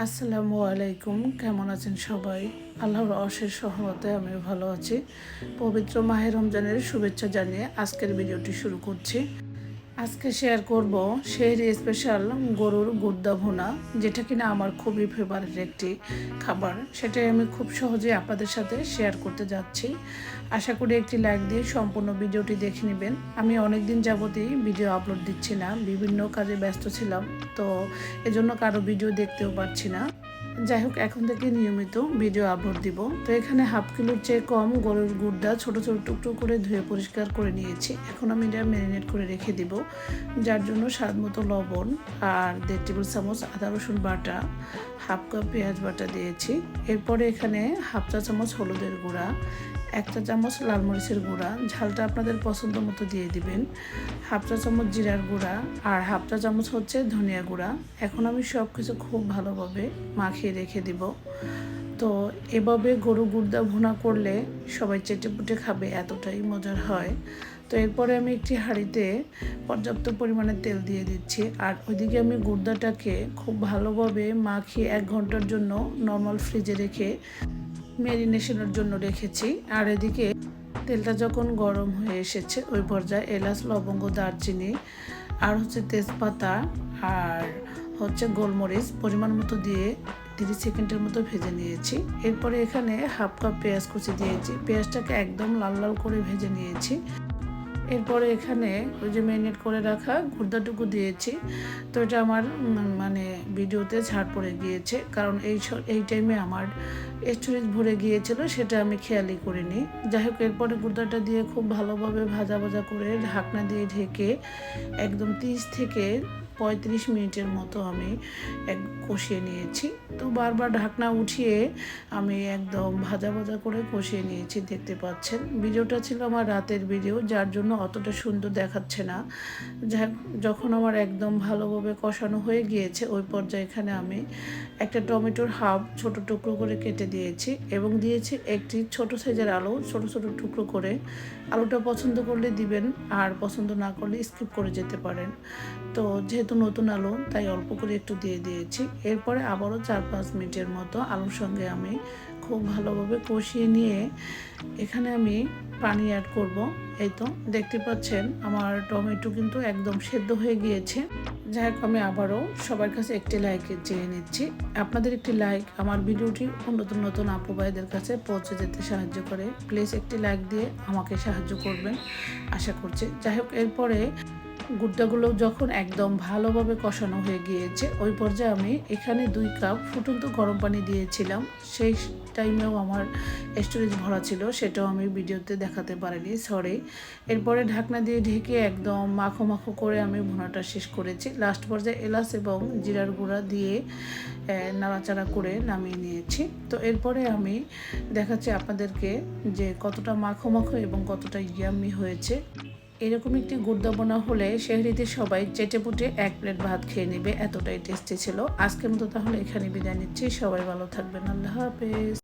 আসসালামু আলাইকুম, কেমন আছেন সবাই? আল্লাহর অশেষ সহমতে আমিও ভালো আছি। পবিত্র মাহে রমজানের শুভেচ্ছা জানিয়ে আজকের ভিডিওটি শুরু করছি। আজকে শেয়ার করব সেহরি স্পেশাল গরুর গুর্দা ভুনা, যেটা কিনা আমার খুবই ফেভারিট একটি খাবার। সেটাই আমি খুব সহজে আপনাদের সাথে শেয়ার করতে যাচ্ছি। আশা করি একটি লাইক দিয়ে সম্পূর্ণ ভিডিওটি দেখে নেবেন। আমি অনেক দিন যাবতই ভিডিও আপলোড দিচ্ছি না, বিভিন্ন কাজে ব্যস্ত ছিলাম, তো এজন্য কারো ভিডিও দেখতেও পারছি না। যাই হোক, এখন থেকে নিয়মিত ভিডিও আপলোড দিব। তো এখানে হাফ কিলোর চেয়ে কম গরুর গুর্দা ছোট ছোট টুকরো করে ধুয়ে পরিষ্কার করে নিয়েছি। এখন আমি এটা ম্যারিনেট করে রেখে দিব, যার জন্য স্বাদ মতো লবণ আর 1.5 টেবিল চামচ আদা রসুন বাটা, হাফ কাপ পেঁয়াজ বাটা দিয়েছি। এরপরে এখানে হাফ চা চামচ হলুদের গুঁড়া, 1 চা চামচ লাল মরিচের গুঁড়া, ঝালটা আপনাদের পছন্দ মতো দিয়ে দিবেন, হাফ চা চামচ জিরার গুঁড়া আর হাফ চা চামচ হচ্ছে ধনিয়া গুঁড়া। এখন আমি সব কিছু খুব ভালোভাবে মাখিয়ে রেখে দিব। তো এভাবে গরু গুর্দা ভুনা করলে সবাই চেটেপুটে খাবে, এতটাই মজার হয়। তো এরপরে আমি একটি হাঁড়িতে পর্যাপ্ত পরিমাণে তেল দিয়ে দিচ্ছি, আর ওইদিকে আমি গুর্দাটাকে খুব ভালোভাবে মাখিয়ে 1 ঘন্টার জন্য নর্মাল ফ্রিজে রেখে ম্যারিনেশনের জন্য রেখেছি। আর এদিকে তেলটা যখন গরম হয়ে এসেছে, ওই পর্যায়ে এলাচ, লবঙ্গ, দারচিনি আর হচ্ছে তেজপাতা আর হচ্ছে গোলমরিচ পরিমাণ মতো দিয়ে 30 সেকেন্ডের মতো ভেজে নিয়েছি। এরপরে এখানে হাফ কাপ পেঁয়াজ কুচি দিয়েছি, পেঁয়াজটাকে একদম লাল লাল করে ভেজে নিয়েছি। এরপরে এখানে ওই যে ম্যারিনেট করে রাখা গুর্দাটুকু দিয়েছি। তো এটা আমার মানে ভিডিওতে ছাড় পড়ে গিয়েছে, কারণ এই টাইমে আমার স্টোরেজ ভরে গিয়েছিল, সেটা আমি খেয়ালই করিনি। যাই হোক, এরপরে গুর্দাটা দিয়ে খুব ভালোভাবে ভাজা ভাজা করে ঢাকনা দিয়ে ঢেকে একদম 30 থেকে 35 মিনিটের মতো আমি কষিয়ে নিয়েছি। তো বারবার ঢাকনা উঠিয়ে আমি একদম ভাজা ভাজা করে কষিয়ে নিয়েছি। দেখতে পাচ্ছেন, ভিডিওটা ছিল আমার রাতের ভিডিও, যার জন্য অতটা সুন্দর দেখাচ্ছে না। যখন আমার একদম ভালোভাবে কষানো হয়ে গিয়েছে, ওই পর্যায়ে এখানে আমি একটা টমেটোর হাফ ছোট টুকরো করে কেটে দিয়েছি এবং দিয়েছি একটি ছোট সাইজের আলু ছোট ছোট টুকরো করে। আলুটা পছন্দ করলে দিবেন, আর পছন্দ না করলে স্কিপ করে যেতে পারেন। তো যেহেতু নতুন আলু, তাই অল্প করে একটু দিয়ে দিয়েছি। এরপরে আবারও 4-5 মিনিটের মতো আলুর সঙ্গে আমি খুব ভালোভাবে কষিয়ে নিয়ে এখানে আমি পানি অ্যাড করব। এই তো দেখতে পাচ্ছেন আমার টমেটো কিন্তু একদম সেদ্ধ হয়ে গিয়েছে। যাই হোক, আমি আবারও সবার কাছে একটি লাইক চেয়ে নিচ্ছি। আপনাদের একটি লাইক আমার ভিডিওটি নতুন নতুন আপু ভাইদের কাছে পৌঁছে যেতে সাহায্য করে। প্লিজ একটি লাইক দিয়ে আমাকে সাহায্য করবেন আশা করছি। যাই হোক, এরপরে গুড়টাগুলো যখন একদম ভালোভাবে কষানো হয়ে গিয়েছে, ওই পর্যায়ে আমি এখানে 2 কাপ ফুটন্ত গরম পানি দিয়েছিলাম। সেই টাইমেও আমার স্টোরেজ ভরা ছিল, সেটাও আমি ভিডিওতে দেখাতে পারিনি, সরি। এরপরে ঢাকনা দিয়ে ঢেকে একদম মাখো মাখো করে আমি ভুনাটা শেষ করেছি। লাস্ট পর্যায়ে এলাচ এবং জিরার গুঁড়া দিয়ে নাড়াচাড়া করে নামিয়ে নিয়েছি। তো এরপরে আমি দেখাচ্ছি আপনাদেরকে যে কতটা মাখো মাখো এবং কতটা ইয়াম্মি হয়েছে। এরকম একটি গুর্দা বোনা হলে সেহরিতে সবাই চেটেপুটে 1 প্লেট ভাত খেয়ে নেবে, এতটাই টেস্টি ছিল। আজকের মতো তাহলে এখানে বিদায় নিচ্ছি। সবাই ভালো থাকবেন, আল্লাহ হাফেজ।